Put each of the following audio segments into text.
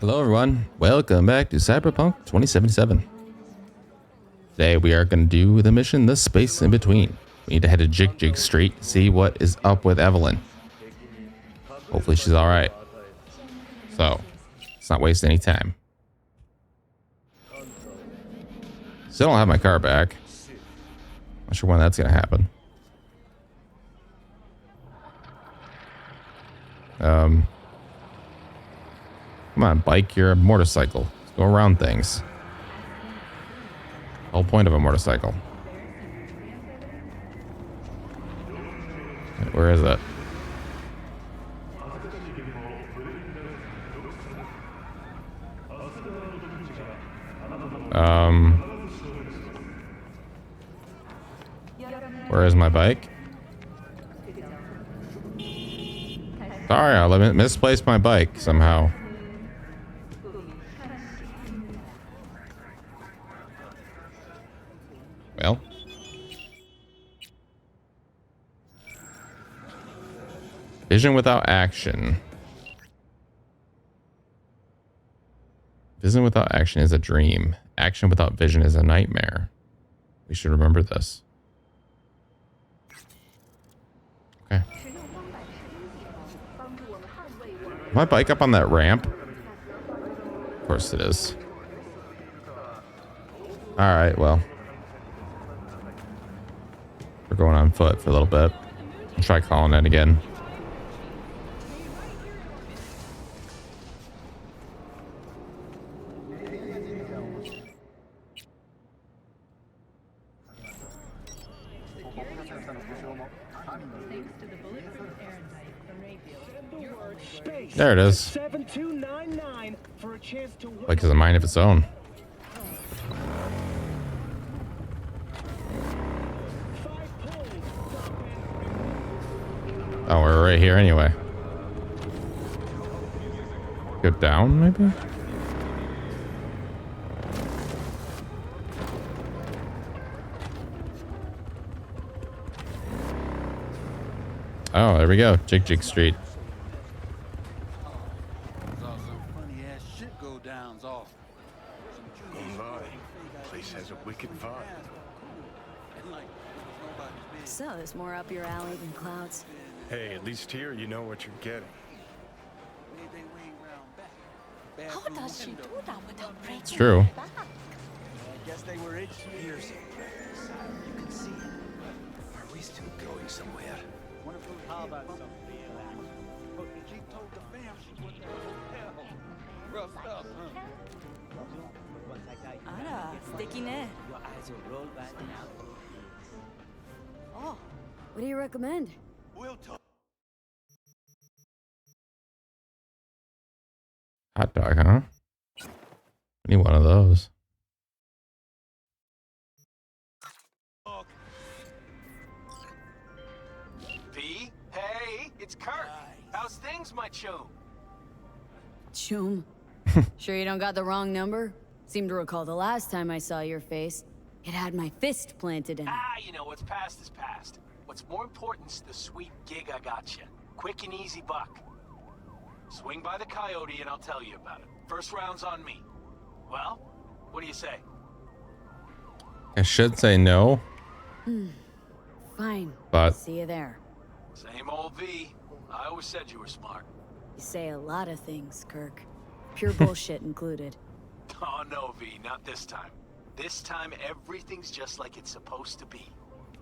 Hello everyone, welcome back to Cyberpunk 2077. Today we are going to do the mission, The Space in Between. We need to head to Jig-Jig Street to see what is up with Evelyn. Hopefully she's alright. So, let's not waste any time. Still don't have my car back. Not sure when that's going to happen. Come on, bike, you're a motorcycle. Let's go around things. Whole point of a motorcycle. Where is it? Where is my bike? Sorry, I misplaced my bike somehow. Well. Vision without action. Vision without action is a dream. Action without vision is a nightmare. We should remember this. Okay. Is my bike up on that ramp? Of course it is. Alright, well. We're going on foot for a little bit. I'll try calling it again. There it is. Like it's a mind of its own. Oh, we're right here anyway. Go down, maybe? Oh, there we go. Jig-Jig Street. Place has a wicked vibe. So there's more up your alley than clouds. Hey, at least here you know what you're getting. How does she do that without breaking? It's true. I guess they were years ago. You can see it. Are we still going somewhere? How about some relax? She told the fam she went to a hotel. Rough stuff, huh? Ara, sticky ne. Oh, what do you recommend? We'll talk. Hot dog, huh? I need one of those. P? Hey, it's Kirk. How's things, my chum? Chum. Sure you don't got the wrong number? Seem to recall the last time I saw your face. It had my fist planted in it. Ah, you know, what's past is past. What's more important is the sweet gig I got you. Quick and easy buck. Swing by the Coyote and I'll tell you about it. First round's on me. Well, what do you say? I should say no. Fine. But See you there. Same old V. I always said you were smart. You say a lot of things, Kirk. Pure bullshit included. Oh no, V, not this time. This time everything's just like it's supposed to be.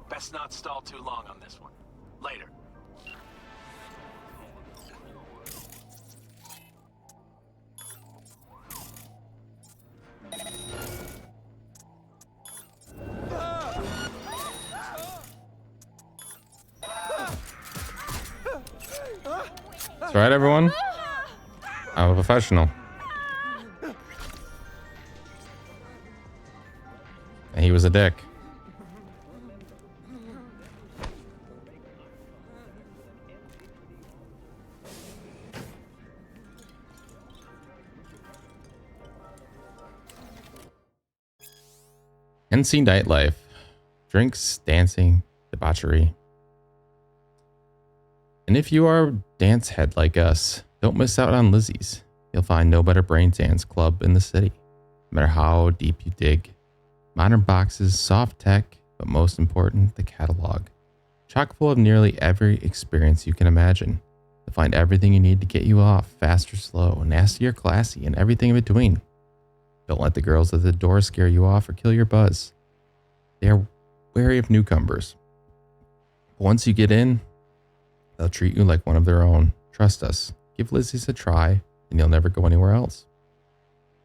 Best not stall too long on this one. Later. that's right, everyone. I'm a professional. And he was a dick. NC nightlife. Drinks, dancing, debauchery. And if you are a dance head like us, don't miss out on Lizzie's. You'll find no better brain dance club in the city. No matter how deep you dig. Modern boxes, soft tech, but most important, the catalog. Chock full of nearly every experience you can imagine. You'll find everything you need to get you off, fast or slow, nasty or classy, and everything in between. Don't let the girls at the door scare you off or kill your buzz. They are wary of newcomers. Once you get in, they'll treat you like one of their own. Trust us. Give Lizzie's a try, and you'll never go anywhere else.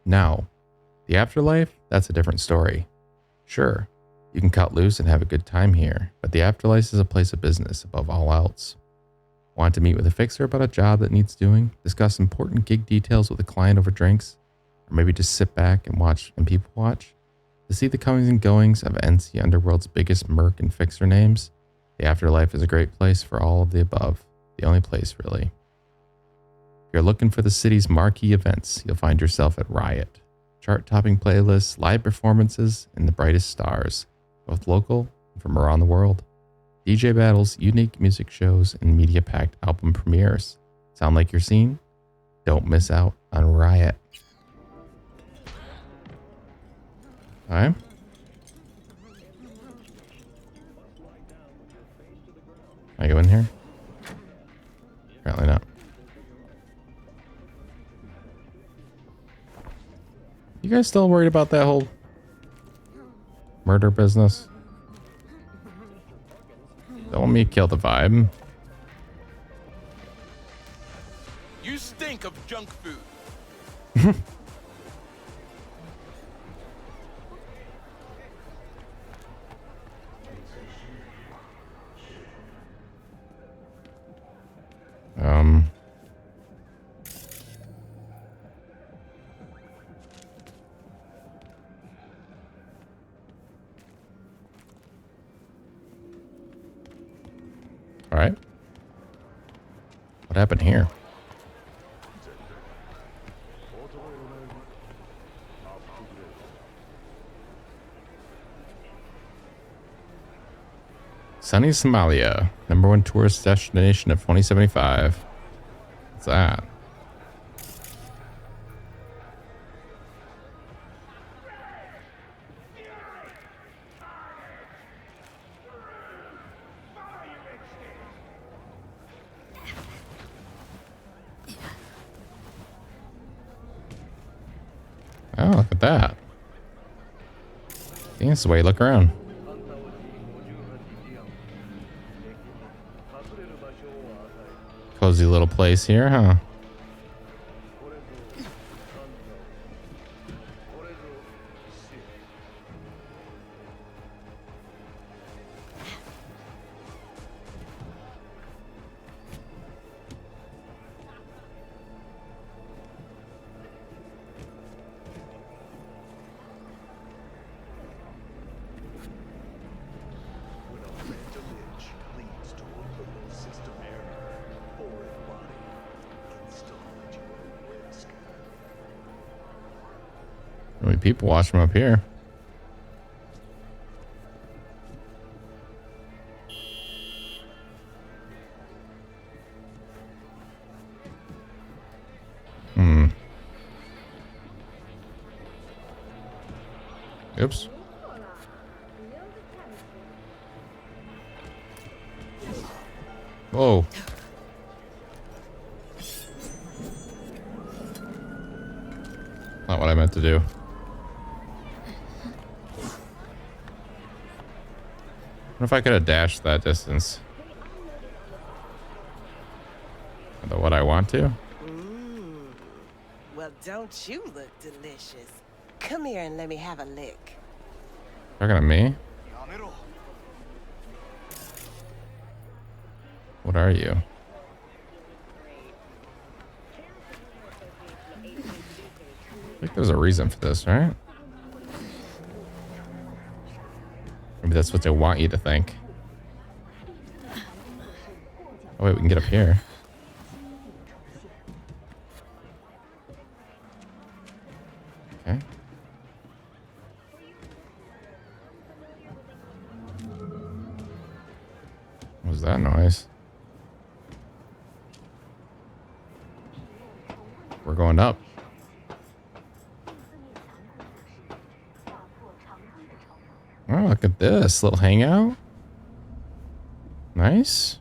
Now, the afterlife, that's a different story. Sure, you can cut loose and have a good time here, but the afterlife is a place of business above all else. Want to meet with a fixer about a job that needs doing? Discuss important gig details with a client over drinks? Or maybe just sit back and watch and people watch? To see the comings and goings of NC Underworld's biggest merc and fixer names, the afterlife is a great place for all of the above. The only place, really. If you're looking for the city's marquee events, you'll find yourself at Riot. Chart-topping playlists, live performances, and the brightest stars, both local and from around the world. DJ battles, unique music shows, and media-packed album premieres. Sound like you're seen? Don't miss out on Riot. Alright. Can I go in here? Apparently not. You guys still worried about that whole murder business? Don't want me to kill the vibe. You stink of junk food. All right. What happened here? Sunny Somalia, #1 tourist destination of 2075. What's that? Oh, look at that. That's the way you look around. Cozy little place here, huh? How many people watch from up here? Oops. Whoa. Not what I meant to do. What if I could have dashed that distance? But what I want to? Well, don't you look delicious? Come here and let me have a lick. Talking to me? What are you? I think there's a reason for this, right? Maybe that's what they want you to think. Oh wait, we can get up here. Okay. What was that noise? We're going up. Oh, look at this little hangout. Nice.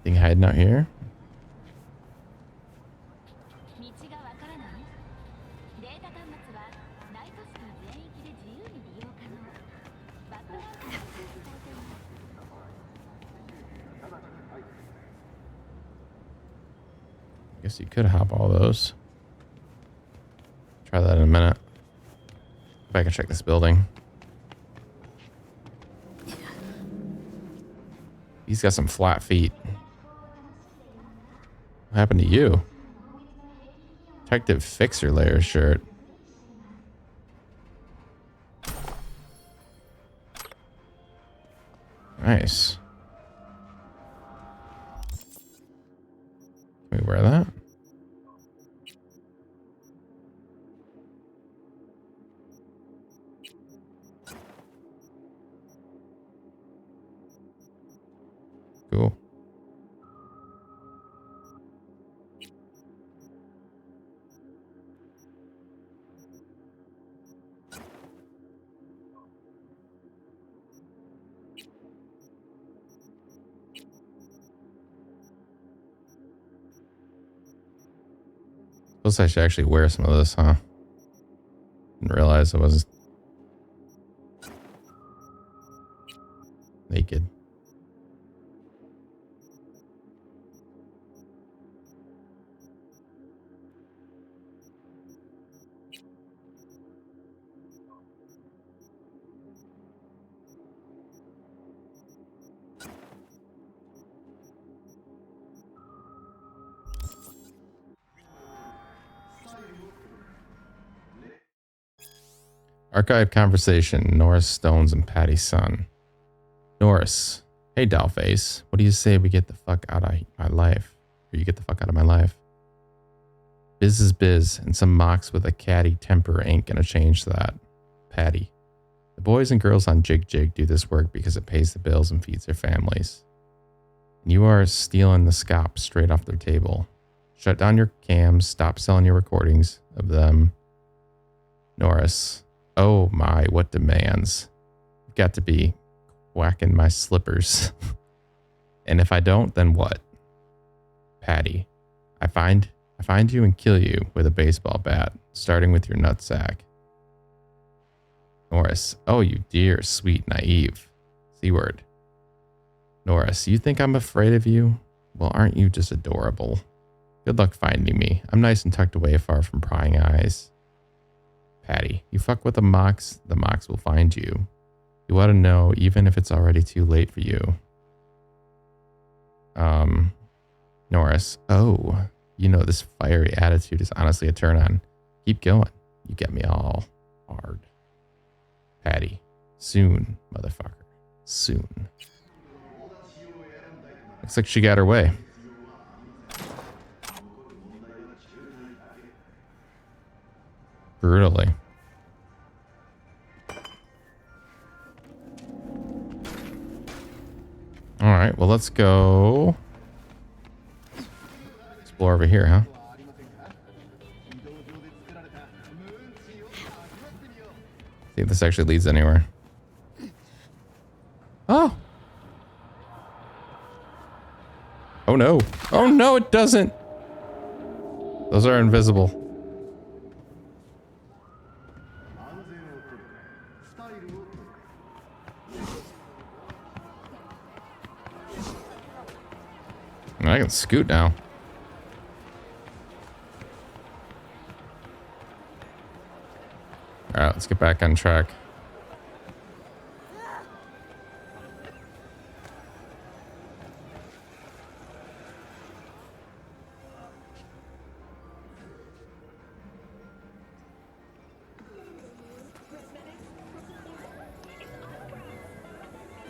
Thing hiding out here. Guess you could hop all those. Try that in a minute. If I can check this building. He's got some flat feet. What happened to you? Detective Fixer layer shirt. Nice. Can we wear that? Cool. Suppose I should actually wear some of this, huh? Didn't realize I was naked. Archive conversation. Norris, Stones, and Patty's son. Norris. Hey, Dollface. What do you say we get the fuck out of my life? Or you get the fuck out of my life? Biz is biz, and some mocks with a catty temper ain't gonna change that. Patty. The boys and girls on Jig-Jig do this work because it pays the bills and feeds their families. And you are stealing the scop straight off their table. Shut down your cams. Stop selling your recordings of them. Norris. Oh my, what demands. You've got to be whacking my slippers. And if I don't, then what? Patty. I find you and kill you with a baseball bat, starting with your nutsack. Norris. Oh, you dear, sweet, naive. C-word. Norris. You think I'm afraid of you? Well, aren't you just adorable? Good luck finding me. I'm nice and tucked away far from prying eyes. Patty. You fuck with the mocks will find you. You ought to know, even if it's already too late for you. Norris. Oh, you know, this fiery attitude is honestly a turn on. Keep going. You get me all hard. Patty. Soon, motherfucker. Soon. Looks like she got her way. Brutally. All right, well, let's go explore over here, huh? See if this actually leads anywhere. Oh. Oh no. Oh no, it doesn't. Those are invisible. I can scoot now. All right, let's get back on track.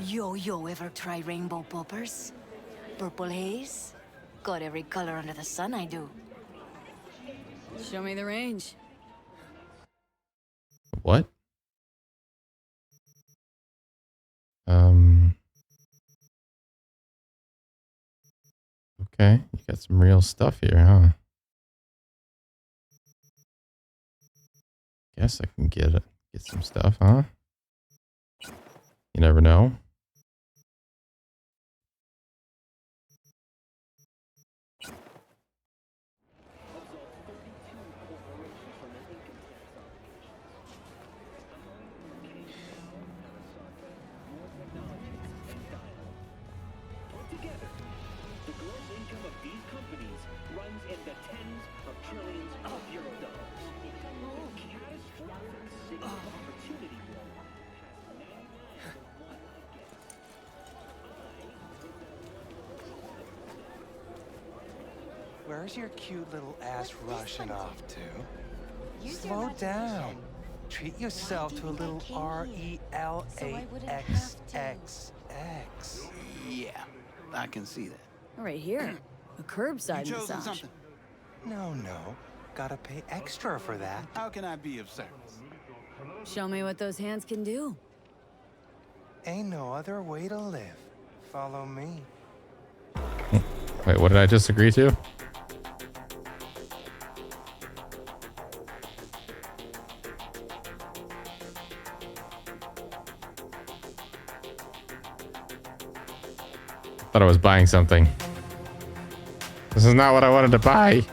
Yo, ever try rainbow poppers? Purple haze? Got every color under the sun, I do. Show me the range. What? Okay, you got some real stuff here, huh? Guess I can get some stuff, huh? You never know. Where's your cute little ass rushing off to? Slow down. Treat yourself to a little RELAXX. Yeah, I can see that. Right here. A curbside massage. No. Gotta pay extra for that. How can I be of service? Show me what those hands can do. Ain't no other way to live. Follow me. Wait, what did I just agree to? Thought I was buying something. This is not what I wanted to buy.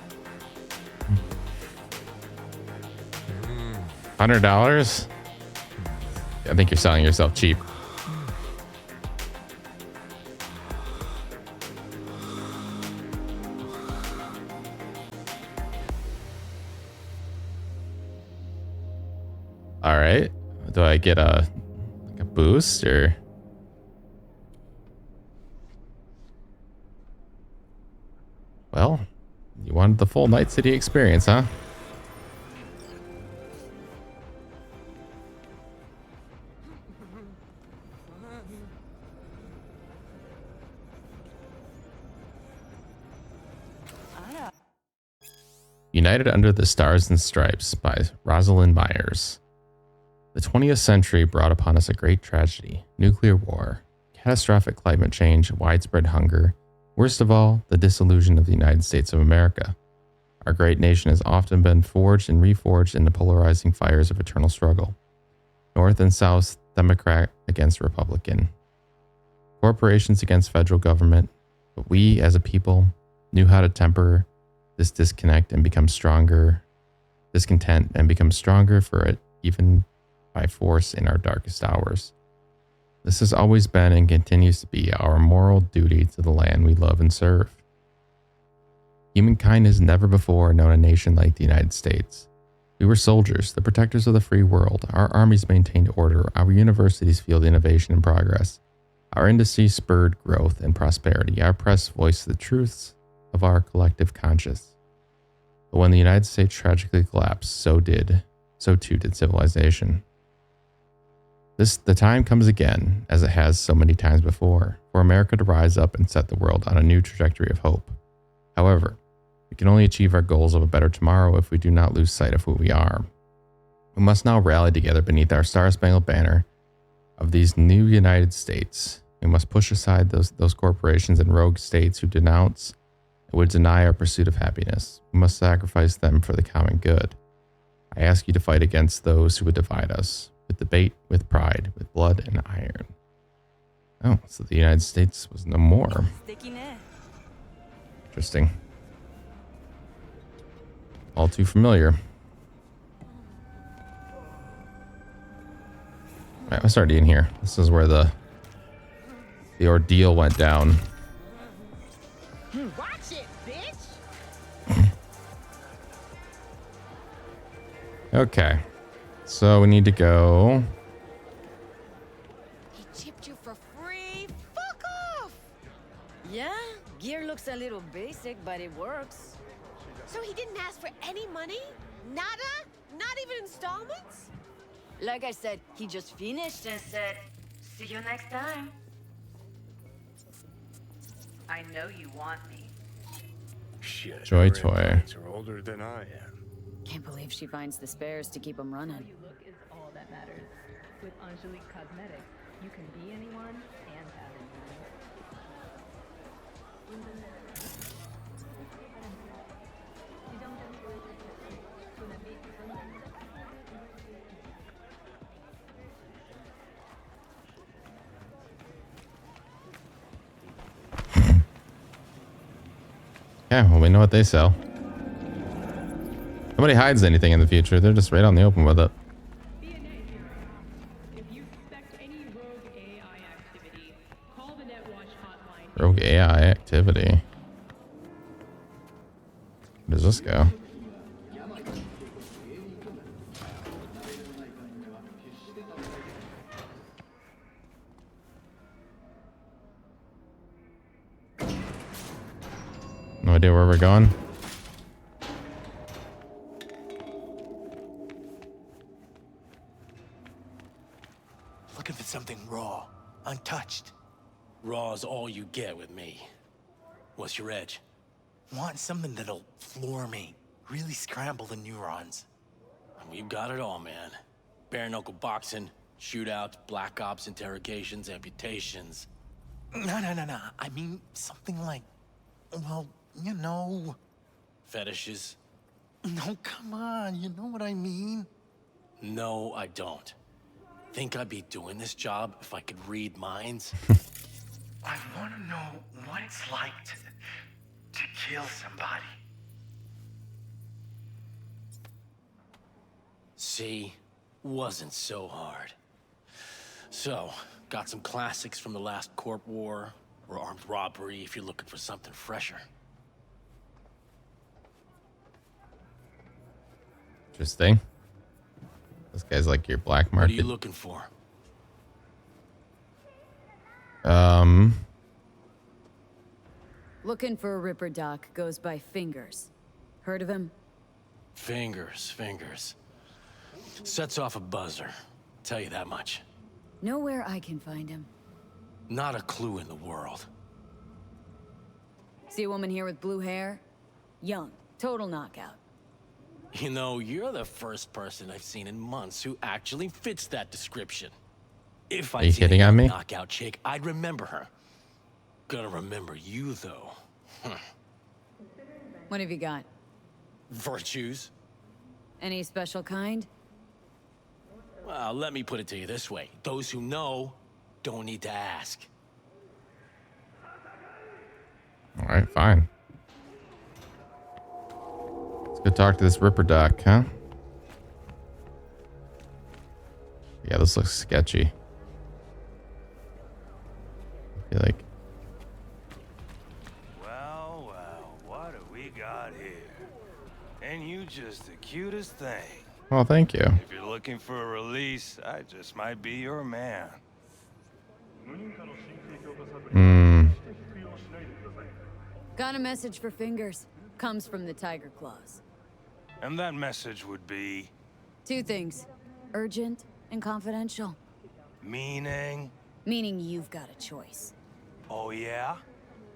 $100? I think you're selling yourself cheap. All right. Do I get a boost or? Well, you wanted the full Night City experience, huh? United Under the Stars and Stripes by Rosalind Myers. The 20th century brought upon us a great tragedy: nuclear war, catastrophic climate change, widespread hunger. Worst of all, the dissolution of the United States of America. Our great nation has often been forged and reforged in the polarizing fires of eternal struggle. North and South, Democrat against Republican. Corporations against federal government. But we, as a people, knew how to temper this discontent and become stronger for it, even by force in our darkest hours. This has always been and continues to be our moral duty to the land we love and serve. Humankind has never before known a nation like the United States. We were soldiers, the protectors of the free world. Our armies maintained order. Our universities fueled innovation and progress. Our industry spurred growth and prosperity. Our press voiced the truths of our collective conscience. But when the United States tragically collapsed, so too did civilization. The time comes again, as it has so many times before, for America to rise up and set the world on a new trajectory of hope. However, we can only achieve our goals of a better tomorrow if we do not lose sight of who we are. We must now rally together beneath our star-spangled banner of these new United States. We must push aside those corporations and rogue states who denounce and would deny our pursuit of happiness. We must sacrifice them for the common good. I ask you to fight against those who would divide us, with debate, with pride, with blood and iron. Oh, so the United States was no more. Interesting. All too familiar. All right, let's start in here. This is where the ordeal went down. Watch it, bitch! Okay. So we need to go. He chipped you for free? Fuck off! Yeah, gear looks a little basic, but it works. So he didn't ask for any money? Nada? Not even installments? Like I said, he just finished and said, "See you next time." I know you want me. Shit. Joy toy. Are older than I am. Can't believe she finds the spares to keep him running. You look is all that matters. With Angelique Cosmetics, You can be anyone and have Yeah, well, we know what they sell. Nobody hides anything in the future. They're just right on the open with it. Rogue AI activity. Where does this go? No idea where we're going. Looking for something raw, untouched. Raw's all you get with me. What's your edge? Want something that'll floor me, really scramble the neurons. We've got it all, man. Bare knuckle boxing, shootouts, black ops, interrogations, amputations. No. I mean something like, well, you know. Fetishes? No, come on, you know what I mean? No, I don't. Think I'd be doing this job if I could read minds? I want to know what it's like to kill somebody. See? Wasn't so hard. So, got some classics from the last Corp War, or armed robbery if you're looking for something fresher. Interesting. This guy's like your black market. What are you looking for? Looking for a Ripper Doc goes by Fingers. Heard of him? Fingers. Sets off a buzzer. Tell you that much. Nowhere I can find him. Not a clue in the world. See a woman here with blue hair? Young. Total knockout. You know, you're the first person I've seen in months who actually fits that description. If Are you I'd seen kidding a on me? knockout chick, I'd remember her. Gonna remember you, though. What have you got? Virtues? Any special kind? Well, let me put it to you this way. Those who know don't need to ask. All right, fine. Let's go talk to this Ripper Doc, huh? Yeah, this looks sketchy. I feel like. Well, what do we got here? And you just the cutest thing. Well, thank you. If you're looking for a release, I just might be your man. Got a message for Fingers. Comes from the Tiger Claws. And that message would be... Two things. Urgent and confidential. Meaning? Meaning you've got a choice. Oh, yeah?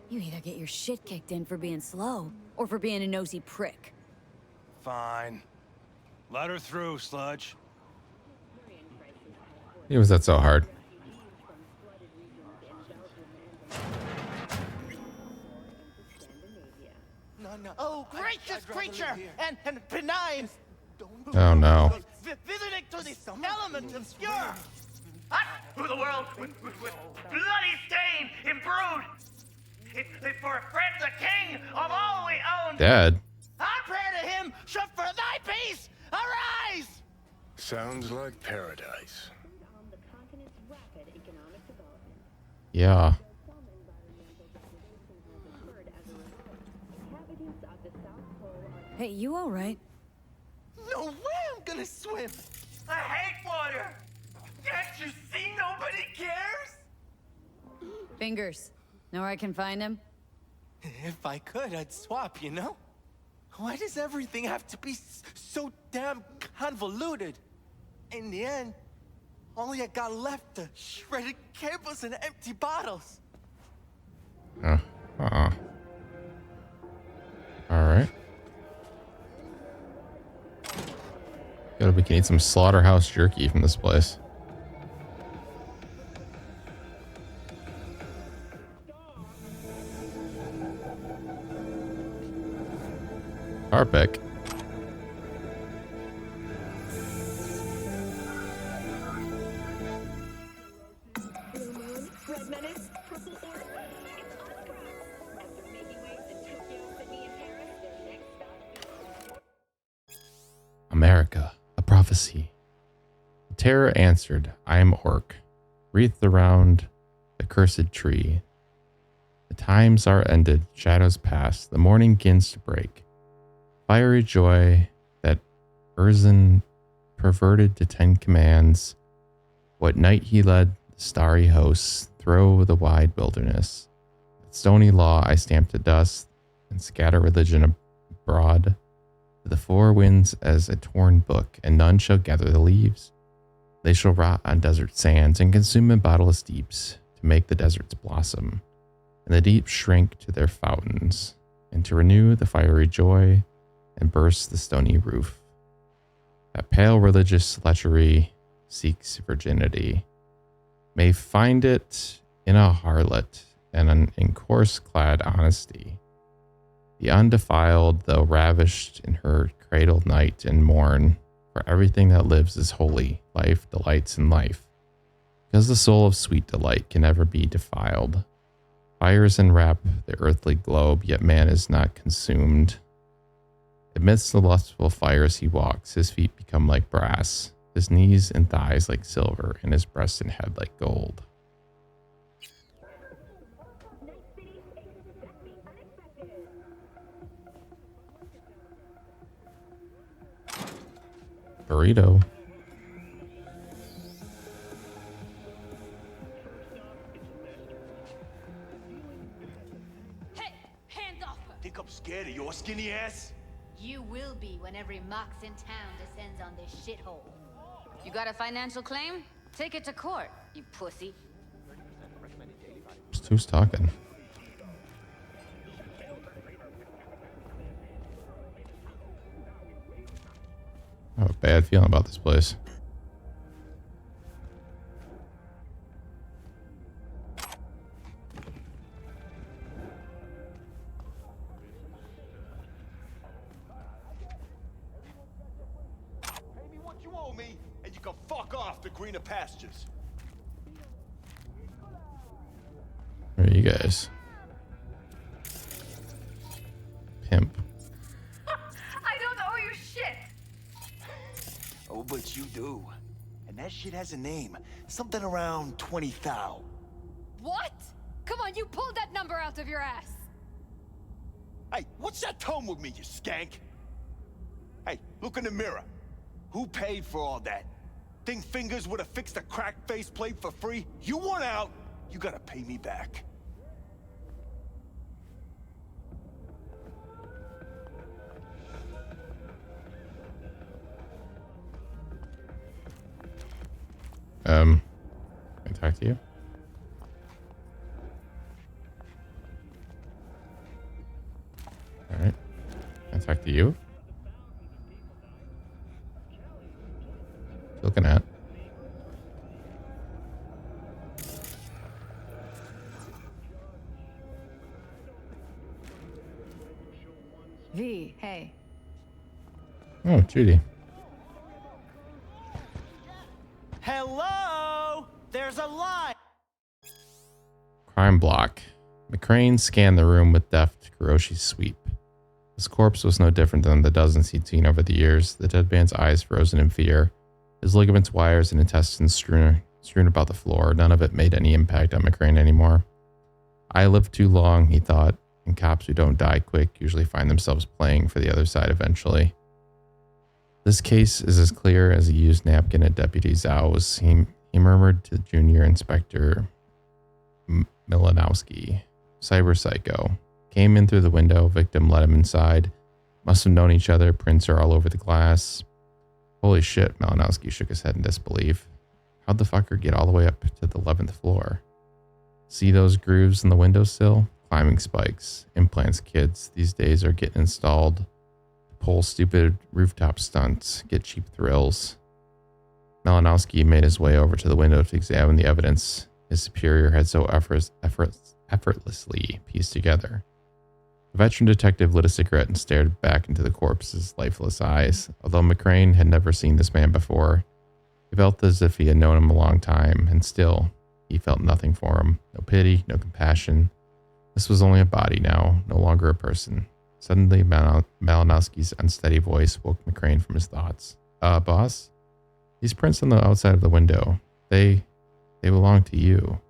You either get your shit kicked in for being slow, or for being a nosy prick. Fine. Let her through, Sludge. Why was that so hard? No. Oh, gracious creature! And benign! Oh no. Visiting to this element obscure! Through the world with bloody stain imbrued! It's for a friend the king of all we own! Dad. I pray to him, should for thy peace arise! Sounds like paradise. Yeah. Hey, you all right? No way I'm gonna swim! I hate water! Can't you see nobody cares? Fingers. Know where I can find him? If I could, I'd swap, you know? Why does everything have to be so damn convoluted? In the end, all I got left are shredded cables and empty bottles. All right. We can eat some slaughterhouse jerky from this place. Harbeck. America, a prophecy. The terror answered, I am Orc, wreathed around the cursed tree. The times are ended, shadows pass, the morning begins to break. Fiery joy that Urzin perverted to 10 commands. What night he led the starry hosts through the wide wilderness. With stony law I stamp to dust and scatter religion abroad. To the four winds as a torn book, and none shall gather the leaves. They shall rot on desert sands and consume in bottomless deeps to make the deserts blossom, and the deeps shrink to their fountains, and to renew the fiery joy and burst the stony roof. That pale religious lechery seeks virginity, may find it in a harlot and in coarse-clad honesty. The undefiled, though ravished in her cradled night and morn, for everything that lives is holy, life delights in life. Because the soul of sweet delight can never be defiled. Fires enwrap the earthly globe, yet man is not consumed. Amidst the lustful fires he walks, his feet become like brass, his knees and thighs like silver, and his breast and head like gold. Burrito. Hey, hands off her! Think I'm scared of your skinny ass? You will be when every mox in town descends on this shithole. You got a financial claim? Take it to court, you pussy. Who's talking? I have a bad feeling about this place. Pay me what you owe me, and you can fuck off to greener pastures. Where are you guys? Pimp. I don't owe you shit. Oh, but you do. And that shit has a name. Something around 20,000. What? Come on, you pulled that number out of your ass. Hey, what's that tone with me, you skank? Hey, look in the mirror. Who paid for all that? Think fingers would have fixed a cracked faceplate for free? You want out, you gotta pay me back. Can I talk to you? All right. Can I talk to you? Looking at. V, hey. Oh, Judy. Hello? There's a line. Crime block. McCrane scanned the room with deft Kuroshi sweep. His corpse was no different than the dozens he'd seen over the years, the dead man's eyes frozen in fear, his ligaments, wires, and intestines strewn about the floor. None of it made any impact on McCrane anymore. I lived too long, he thought, and cops who don't die quick usually find themselves playing for the other side eventually. This case is as clear as a used napkin at Deputy Zhao's, he murmured to Junior Inspector Milanowski. Cyber psycho. Came in through the window, victim let him inside. Must have known each other, prints are all over the glass. Holy shit, Malinowski shook his head in disbelief. How'd the fucker get all the way up to the 11th floor? See those grooves in the windowsill? Climbing spikes. Implants kids these days are getting installed to pull stupid rooftop stunts, get cheap thrills. Malinowski made his way over to the window to examine the evidence his superior had so effortlessly pieced together. The veteran detective lit a cigarette and stared back into the corpse's lifeless eyes. Although McCrane had never seen this man before, he felt as if he had known him a long time, and still, he felt nothing for him. No pity, no compassion. This was only a body now, no longer a person. Suddenly, Malinowski's unsteady voice woke McCrane from his thoughts. Boss? These prints on the outside of the window, they belong to you.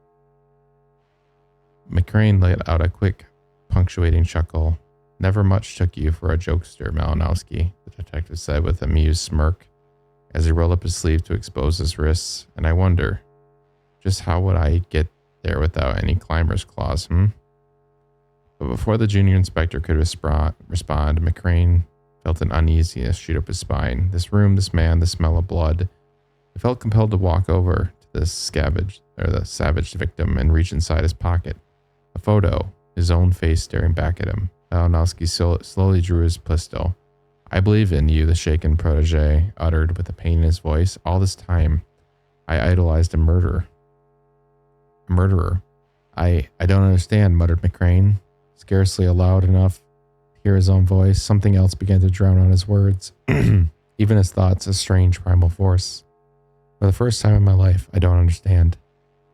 McCrane let out a quick, punctuating chuckle. Never much took you for a jokester, Malinowski, the detective said with an amused smirk as he rolled up his sleeve to expose his wrists. And I wonder, just how would I get there without any climber's claws, But before the junior inspector could respond, McCrane felt an uneasiness shoot up his spine. This room, this man, the smell of blood. He felt compelled to walk over to the savage victim and reach inside his pocket. A photo, his own face staring back at him. Malinowski slowly drew his pistol. I believe in you, the shaken protege uttered with a pain in his voice. All this time, I idolized a murderer. A murderer. I don't understand, muttered McCrane, scarcely loud enough to hear his own voice. Something else began to drown out his words. Even his thoughts, a strange primal force. For the first time in my life, I don't understand.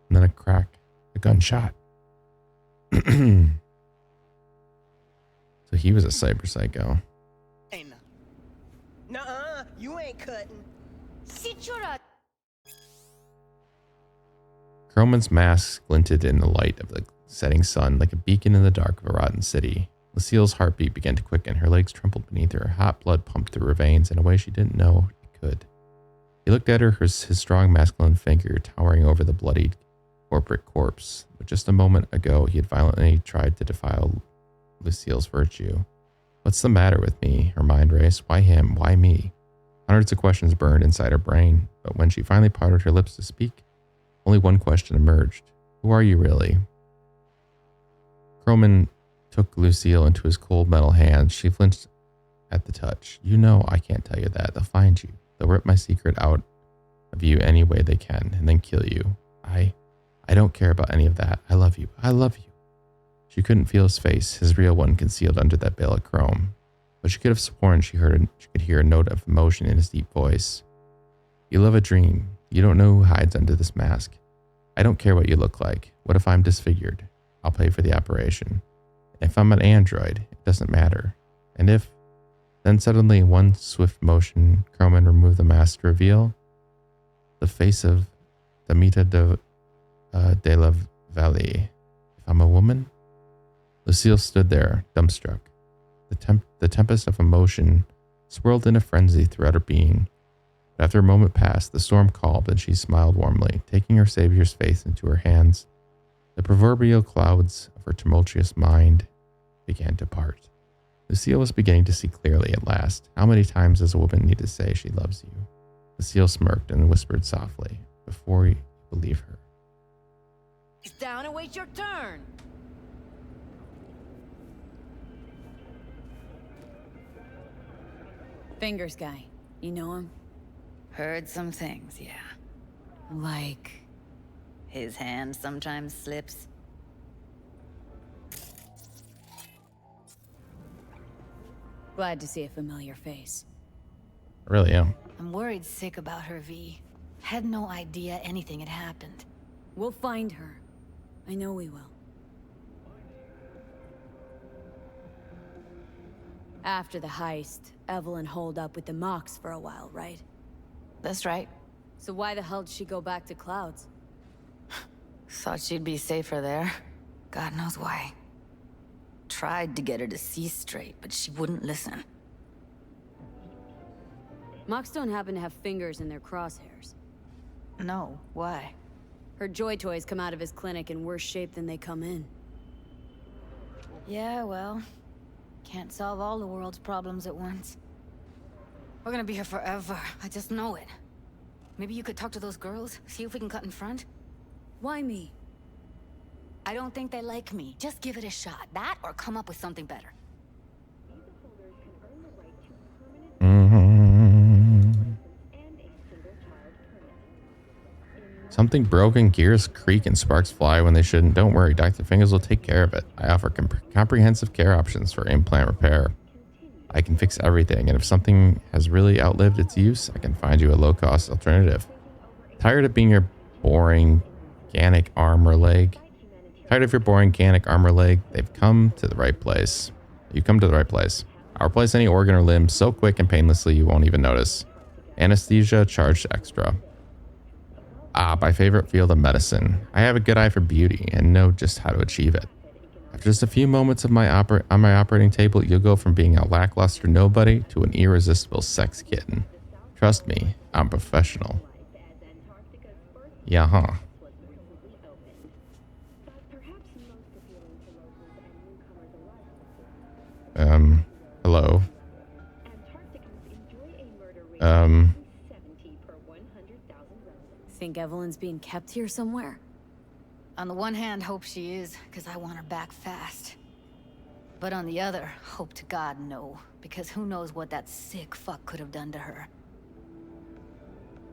And then a crack, a gunshot. So he was a cyber psycho. Hey, nuh-uh, you ain't cutting. Croman's mask glinted in the light of the setting sun like a beacon in the dark of a rotten city. Lucille's heartbeat began to quicken. Her legs trembled beneath her. Hot blood pumped through her veins in a way she didn't know it could. He looked at her, his strong masculine figure towering over the bloodied corporate corpse. But just a moment ago, he had violently tried to defile Lucille's virtue. What's the matter with me? Her mind raced. Why him? Why me? Hundreds of questions burned inside her brain, but when she finally parted her lips to speak, only one question emerged. Who are you really? Croman took Lucille into his cold metal hands. She flinched at the touch. You know I can't tell you that. They'll find you. They'll rip my secret out of you any way they can and then kill you. I don't care about any of that. I love you. I love you. She couldn't feel his face, his real one concealed under that veil of chrome. But she could have sworn she could hear a note of emotion in his deep voice. You live a dream. You don't know who hides under this mask. I don't care what you look like. What if I'm disfigured? I'll pay for the operation. If I'm an android, it doesn't matter. And if... Then suddenly, in one swift motion, Croman removed the mask to reveal the face of the Mita de la Vallée. If I'm a woman? Lucille stood there, dumbstruck. The tempest of emotion swirled in a frenzy throughout her being. But after a moment passed, the storm calmed and she smiled warmly, taking her savior's face into her hands. The proverbial clouds of her tumultuous mind began to part. Lucille was beginning to see clearly at last. How many times does a woman need to say she loves you? Lucille smirked and whispered softly, before you believe her. It's down and wait your turn. Fingers guy. You know him? Heard some things, yeah. Like... His hand sometimes slips. Glad to see a familiar face. I really am. I'm worried sick about her, V. Had no idea anything had happened. We'll find her. I know we will. After the heist, Evelyn holed up with the Mox for a while, right? That's right. So why the hell did she go back to Clouds? Thought she'd be safer there. God knows why. Tried to get her to see straight, but she wouldn't listen. Mox don't happen to have fingers in their crosshairs. No, why? Her Joy Toys come out of his clinic in worse shape than they come in. Yeah, well, can't solve all the world's problems at once. We're gonna be here forever, I just know it. Maybe you could talk to those girls, see if we can cut in front? Why me? I don't think they like me. Just give it a shot. That or come up with something better. Something broken, gears creak, and sparks fly when they shouldn't. Don't worry, Dr. Fingers will take care of it. I offer comprehensive care options for implant repair. I can fix everything, and if something has really outlived its use, I can find you a low-cost alternative. Tired of being your boring, organic arm or leg? Tired of your boring, organic arm or leg? They've come to the right place. You've come to the right place. I'll replace any organ or limb so quick and painlessly you won't even notice. Anesthesia charged extra. Ah, my favorite field of medicine. I have a good eye for beauty and know just how to achieve it. After just a few moments of on my operating table, you'll go from being a lackluster nobody to an irresistible sex kitten. Trust me, I'm professional. Yeah, huh? Hello? Think Evelyn's being kept here somewhere? On the one hand, hope she is, because I want her back fast. But on the other, hope to God no, because who knows what that sick fuck could have done to her.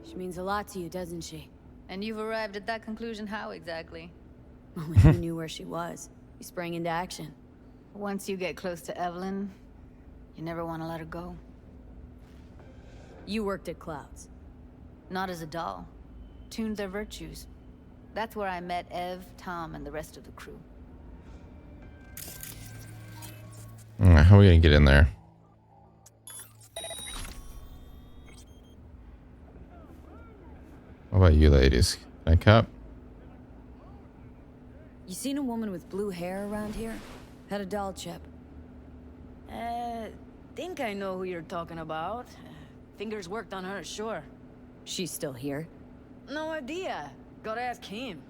She means a lot to you, doesn't she? And you've arrived at that conclusion how exactly? Well, if you knew where she was, you sprang into action. Once you get close to Evelyn, you never want to let her go. You worked at Clouds. Not as a doll. Tuned their virtues. That's where I met Ev, Tom, and the rest of the crew. How are we gonna get in there? What about you ladies? Can I cup? You seen a woman with blue hair around here? Had a doll chip. Think I know who you're talking about. Fingers worked on her, sure. She's still here? No idea. Gotta ask him.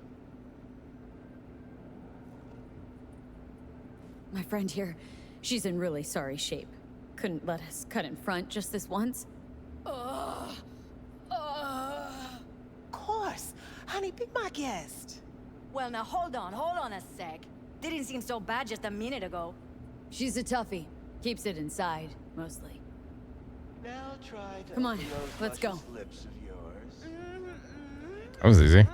My friend here, she's in really sorry shape. Couldn't let us cut in front just this once. Of course. Honey, be my guest. Well, now hold on a sec. Didn't seem so bad just a minute ago. She's a toughie. Keeps it inside, mostly. Now try to Come on, open those let's go. luscious lips of yours. That was easy.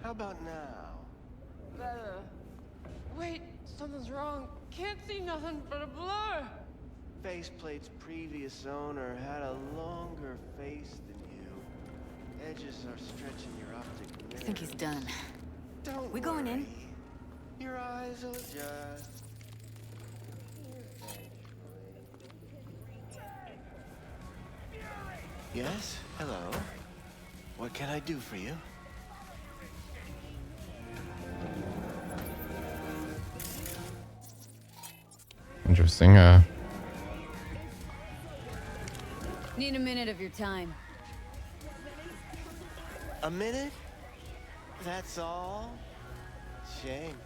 How about now? Wait, something's wrong. Can't see nothing but a blur. Faceplate's previous owner had a longer face than you. Edges are stretching your optic nerve. I think he's done. Don't We going in? worry. Your eyes will adjust. Yes? Hello? What can I do for you? Interesting. Need a minute of your time. A minute? That's all? Shame.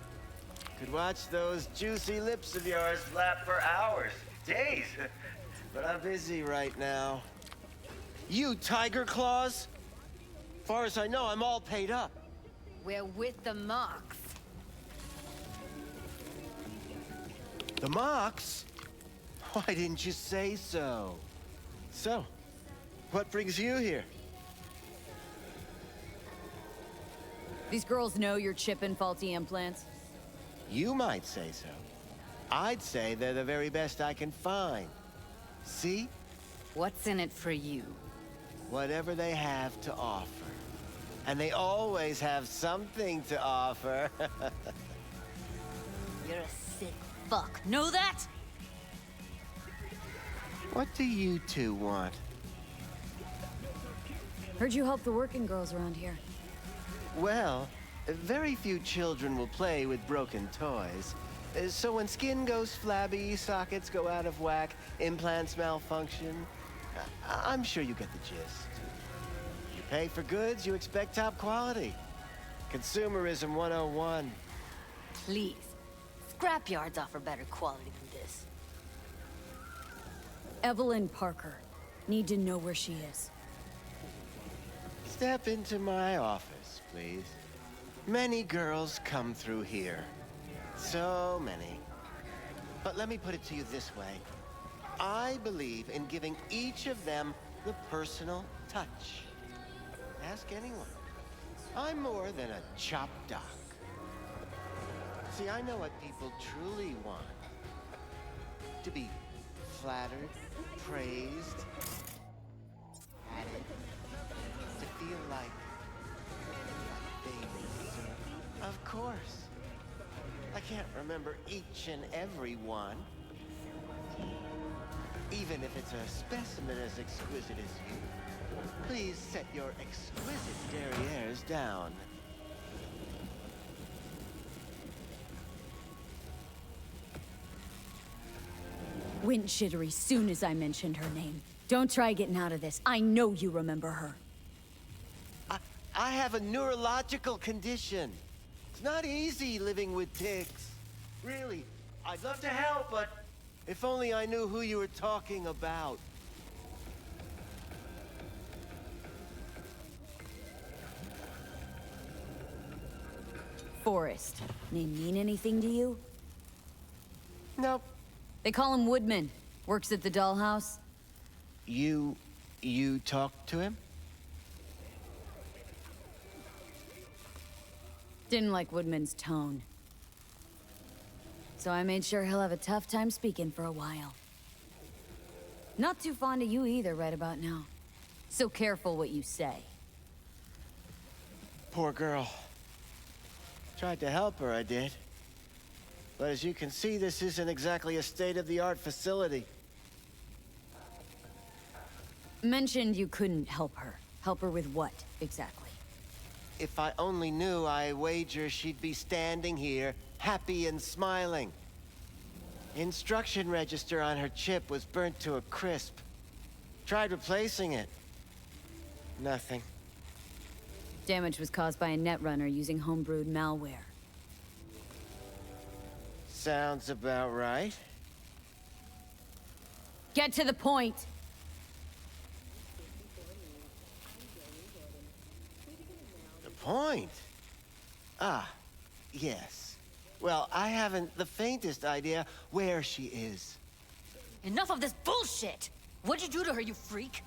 Could watch those juicy lips of yours flap for hours, days. But I'm busy right now. You tiger claws? Far as I know, I'm all paid up. We're with the Mox. The Mox? Why didn't you say so? So, what brings you here? These girls know you're chipping faulty implants. You might say so. I'd say they're the very best I can find. See? What's in it for you? Whatever they have to offer. And they always have something to offer. You're a sick fuck. Know that? What do you two want? Heard you help the working girls around here. Well, very few children will play with broken toys. So when skin goes flabby, sockets go out of whack, implants malfunction, I'm sure you get the gist. You pay for goods, you expect top quality. Consumerism 101. Please. Scrapyards offer better quality than this. Evelyn Parker. Need to know where she is. Step into my office, please. Many girls come through here. So many. But let me put it to you this way. I believe in giving each of them the personal touch. Ask anyone. I'm more than a chop doc. See, I know what people truly want. To be flattered, praised, added, to feel like they deserve. Of course. I can't remember each and every one. Even if it's a specimen as exquisite as you. Please set your exquisite derrieres down. Went jittery soon as I mentioned her name. Don't try getting out of this. I know you remember her. I have a neurological condition. It's not easy living with tics. Really, I'd love to help, but if only I knew who you were talking about. Forrest. Name mean anything to you? Nope. They call him Woodman. Works at the dollhouse. You talked to him? Didn't like Woodman's tone. So I made sure he'll have a tough time speaking for a while. Not too fond of you either right about now. So careful what you say. Poor girl. Tried to help her, I did. But as you can see, this isn't exactly a state-of-the-art facility. Mentioned you couldn't help her. Help her with what, exactly? If I only knew, I wager she'd be standing here, happy and smiling. Instruction register on her chip was burnt to a crisp. Tried replacing it. Nothing. Damage was caused by a netrunner using homebrewed malware. Sounds about right. Get to the point! The point? Ah, yes. Well, I haven't the faintest idea where she is. Enough of this bullshit! What'd you do to her, you freak?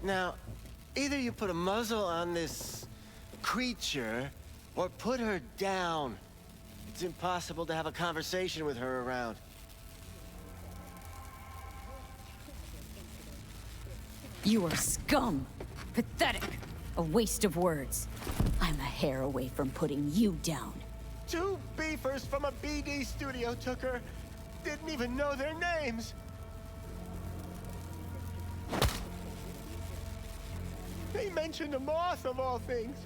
Now, either you put a muzzle on this creature, or put her down. It's impossible to have a conversation with her around. You are scum! Pathetic! A waste of words. I'm a hair away from putting you down. 2 beefers from a BD studio took her. Didn't even know their names. They mentioned a moth of all things.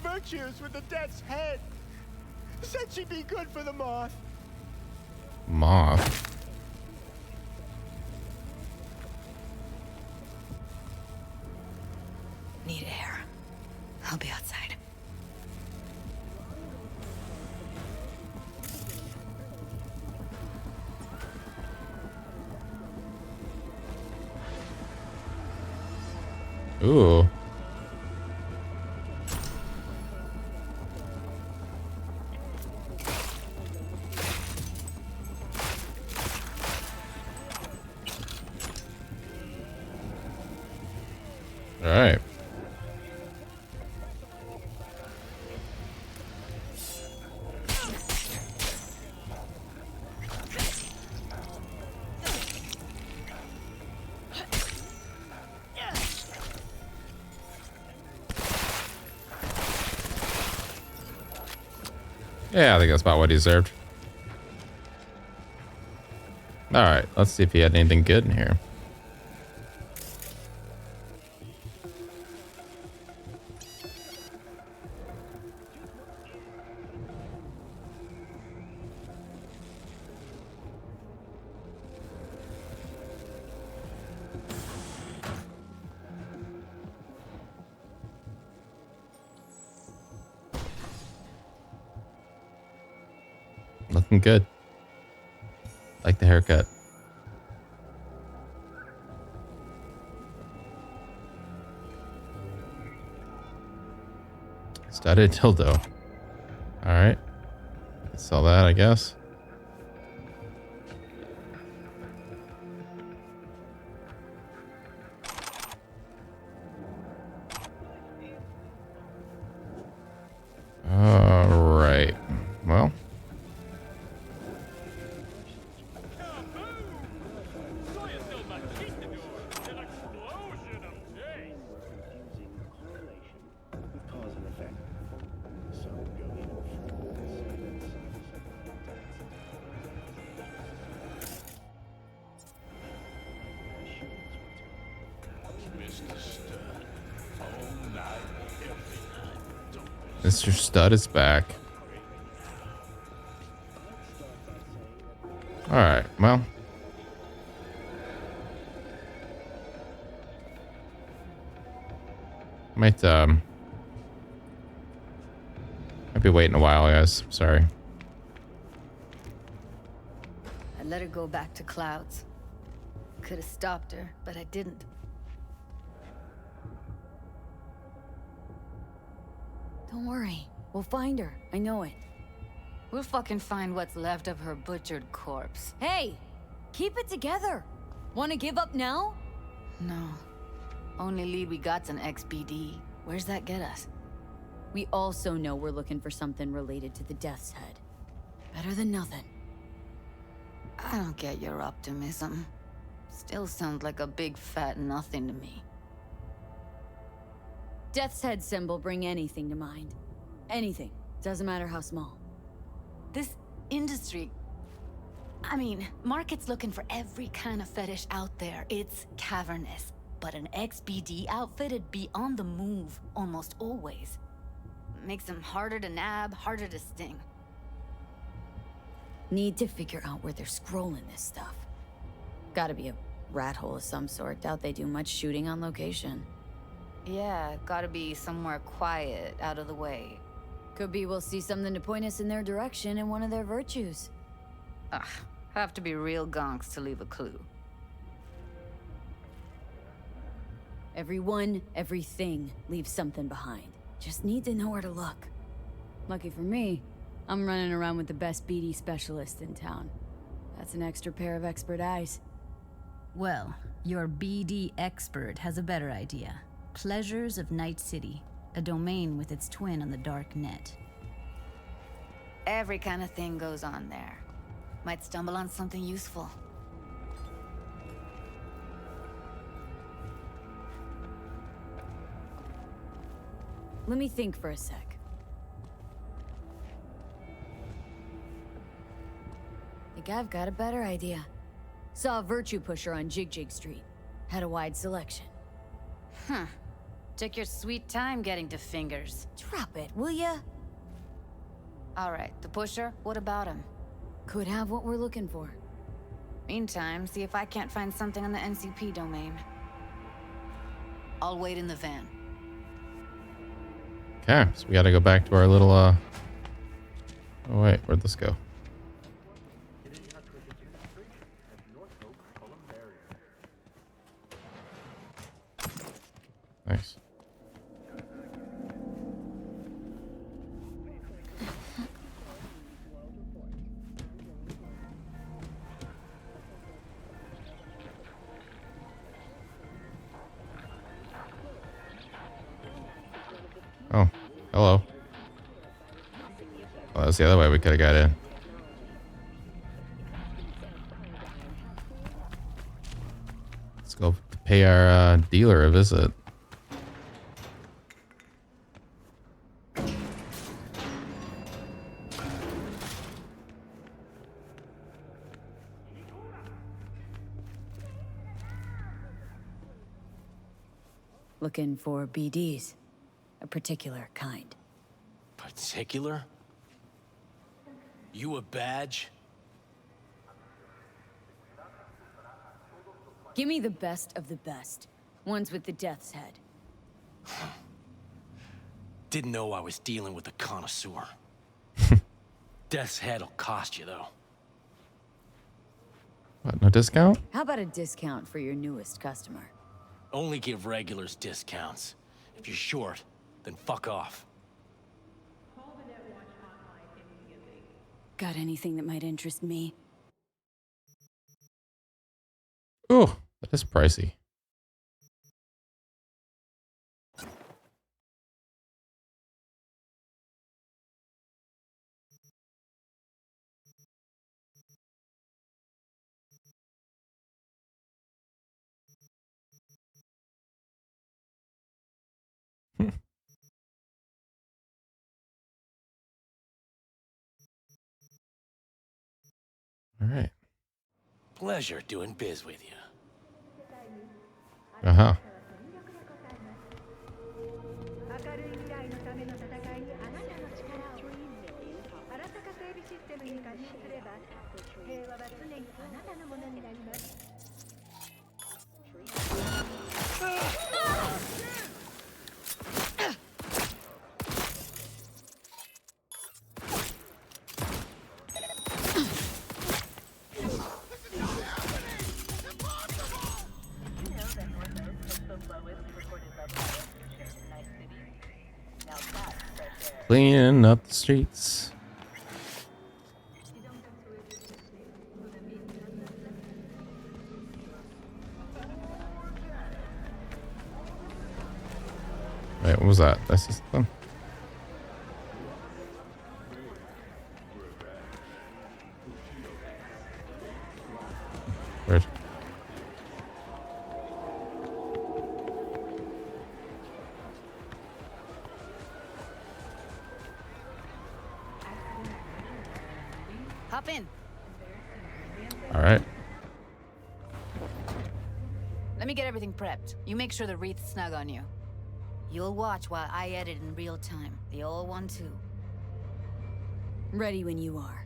Virtues with the death's head. Said she'd be good for the moth. Moth. Need air. I'll be outside. Ooh. All right. Yeah, I think that's about what he deserved. All right, let's see if he had anything good in here. Looking good. Like the haircut. Studded dildo. All right. Sell that, I guess. Mr. Stud is back. Alright, well. Might be waiting a while, guys. Sorry. I let her go back to Clouds. Could have stopped her, but I didn't. Don't worry. We'll find her. I know it. We'll fucking find what's left of her butchered corpse. Hey! Keep it together! Wanna give up now? No. Only lead we got's an XBD. Where's that get us? We also know we're looking for something related to the Death's Head. Better than nothing. I don't get your optimism. Still sounds like a big fat nothing to me. Death's Head symbol bring anything to mind. Anything. Doesn't matter how small. This industry... I mean, market's looking for every kind of fetish out there. It's cavernous. But an XBD outfit'd be on the move almost always. Makes them harder to nab, harder to sting. Need to figure out where they're scrolling this stuff. Gotta be a rat hole of some sort. Doubt they do much shooting on location. Yeah, gotta be somewhere quiet, out of the way. Could be we'll see something to point us in their direction in one of their virtues. Ugh, have to be real gonks to leave a clue. Everyone, everything leaves something behind. Just need to know where to look. Lucky for me, I'm running around with the best BD specialist in town. That's an extra pair of expert eyes. Well, your BD expert has a better idea. Pleasures of Night City, a domain with its twin on the dark net. Every kind of thing goes on there. Might stumble on something useful. Let me think for a sec. Think I've got a better idea. Saw a virtue pusher on Jig-Jig Street. Had a wide selection. Huh. Took your sweet time getting to fingers. Drop it, will ya? Alright, the pusher, what about him? Could have what we're looking for. Meantime, see if I can't find something on the NCP domain. I'll wait in the van. Okay, so we gotta go back to our little, Oh wait, where'd this go? Nice. Oh, hello. Well, that's the other way we could have got in. Let's go pay our dealer a visit. Looking for BDs. A particular kind. Particular? You a badge? Give me the best of the best. Ones with the Death's Head. Didn't know I was dealing with a connoisseur. Death's Head'll cost you, though. What, no discount? How about a discount for your newest customer? Only give regulars discounts. If you're short, then fuck off. Got anything that might interest me? Oh, that is pricey. All right. Pleasure doing biz with you. Uh-huh. Cleaning up the streets. Wait, what was that? That's just fun. Weird. Hop in. All right. Let me get everything prepped. You make sure the wreath's snug on you. You'll watch while I edit in real time. The old one, too. Ready when you are.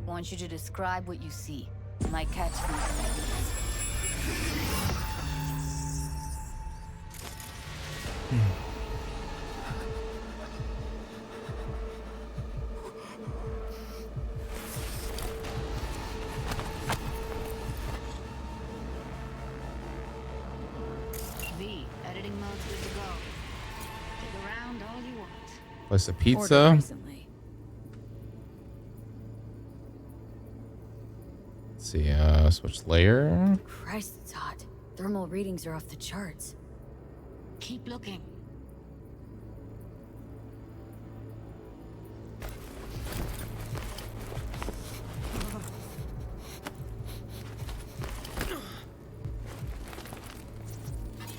Want you to describe what you see. Might catch something. Editing mode's good to go. Dig around all you want. Place a Ordered pizza. recently. Let's see, switch layer. Christ, it's hot. Thermal readings are off the charts. Keep looking.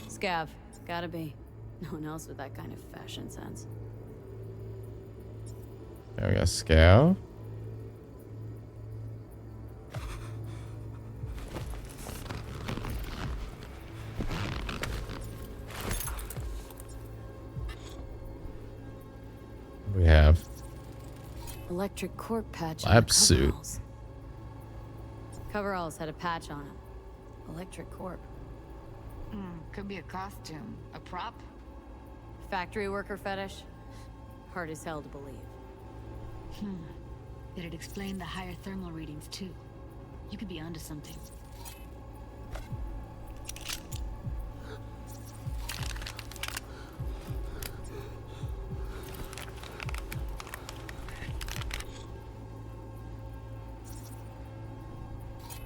Scav. Gotta be. No one else with that kind of fashion sense. There we go, scout. What do we have? Electric corp patch. on Lab the suit. coveralls. Coveralls had a patch on them. Electric corp. Could be a costume. A prop? Factory worker fetish? Hard as hell to believe. It'd explain the higher thermal readings, too. You could be onto something.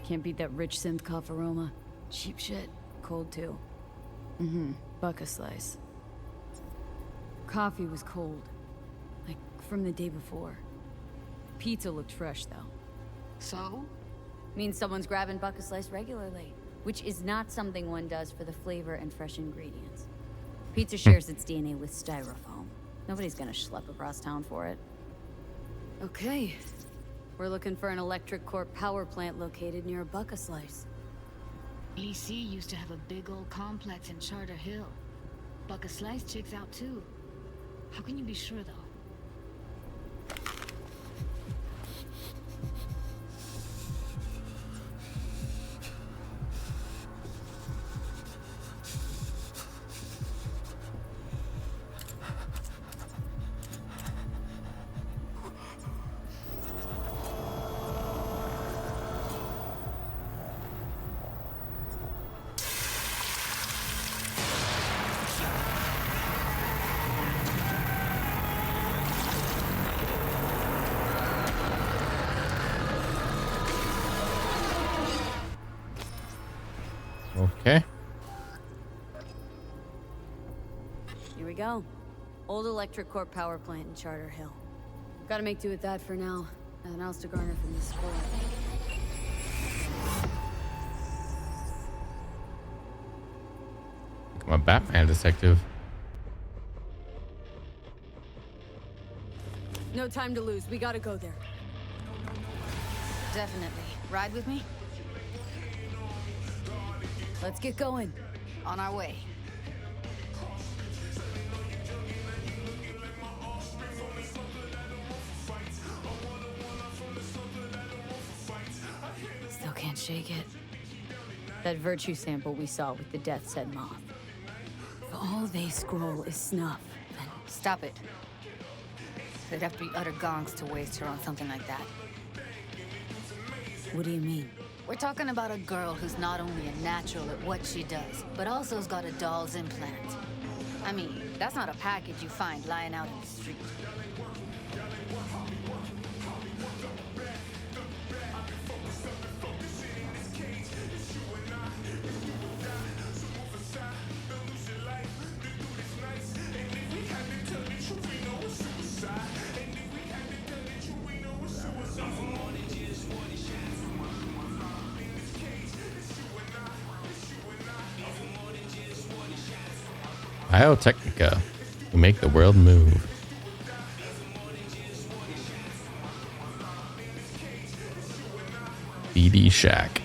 Can't beat that rich synth cough aroma. Cheap shit. Cold, too. Buck a slice. Coffee was cold. Like, from the day before. Pizza looked fresh, though. So? Means someone's grabbing buck a slice regularly. Which is not something one does for the flavor and fresh ingredients. Pizza shares its DNA with styrofoam. Nobody's gonna schlep across town for it. Okay. We're looking for an electric corp power plant located near a buck a slice. EC used to have a big old complex in Charter Hill. Buck a slice checks out too. How can you be sure though? Okay. Here we go. Old electric corp power plant in Charter Hill. Gotta make do with that for now. Nothing else to garner from this score. I'm a Batman detective. No time to lose. We gotta go there. Definitely. Ride with me? Let's get going. On our way. shake it. That virtue sample we saw with the death's head moth. If all they scroll is snuff, then... Stop it. They'd have to be utter gonks to waste her on something like that. What do you mean? We're talking about a girl who's not only a natural at what she does, but also has got a doll's implant. I mean, that's not a package you find lying out in the street. Biotechnica. We make the world move. BD Shack.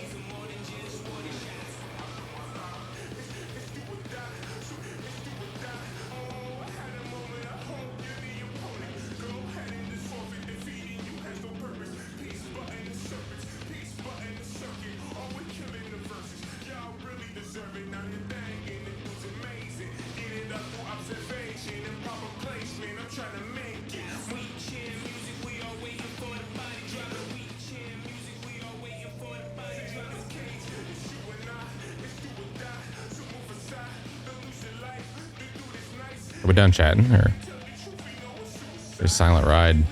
Are we done chatting, or there's silent ride?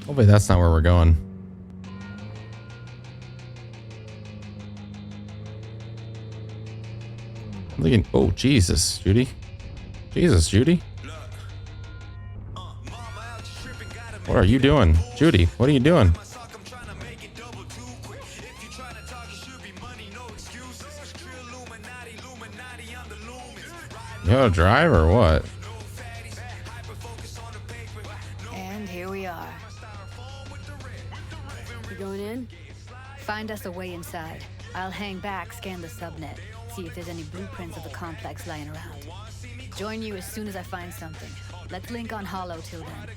Hopefully that's not where we're going. I'm thinking, oh, Jesus, Judy. Jesus, Judy. What are you doing? Judy, what are you doing? You want to drive or what? And here we are. You going in? Find us a way inside. I'll hang back, scan the subnet, see if there's any blueprints of the complex lying around. Join you as soon as I find something. Let's link on Hollow till then.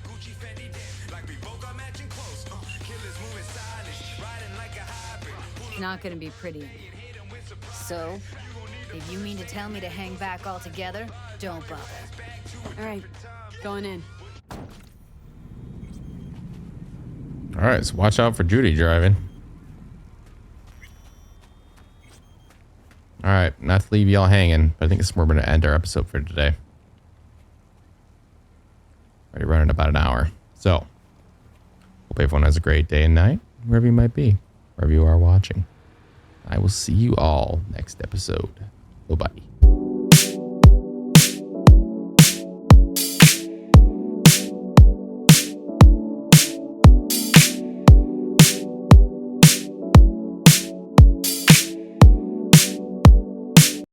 It's not gonna be pretty. So, if you mean to tell me to hang back altogether, don't bother. All right, going in. All right, so watch out for Judy driving. All right, not to leave y'all hanging, but I think this is where we're going to end our episode for today. Already running about an hour. So, hope everyone has a great day and night, wherever you might be, wherever you are watching. I will see you all next episode. Bye-bye.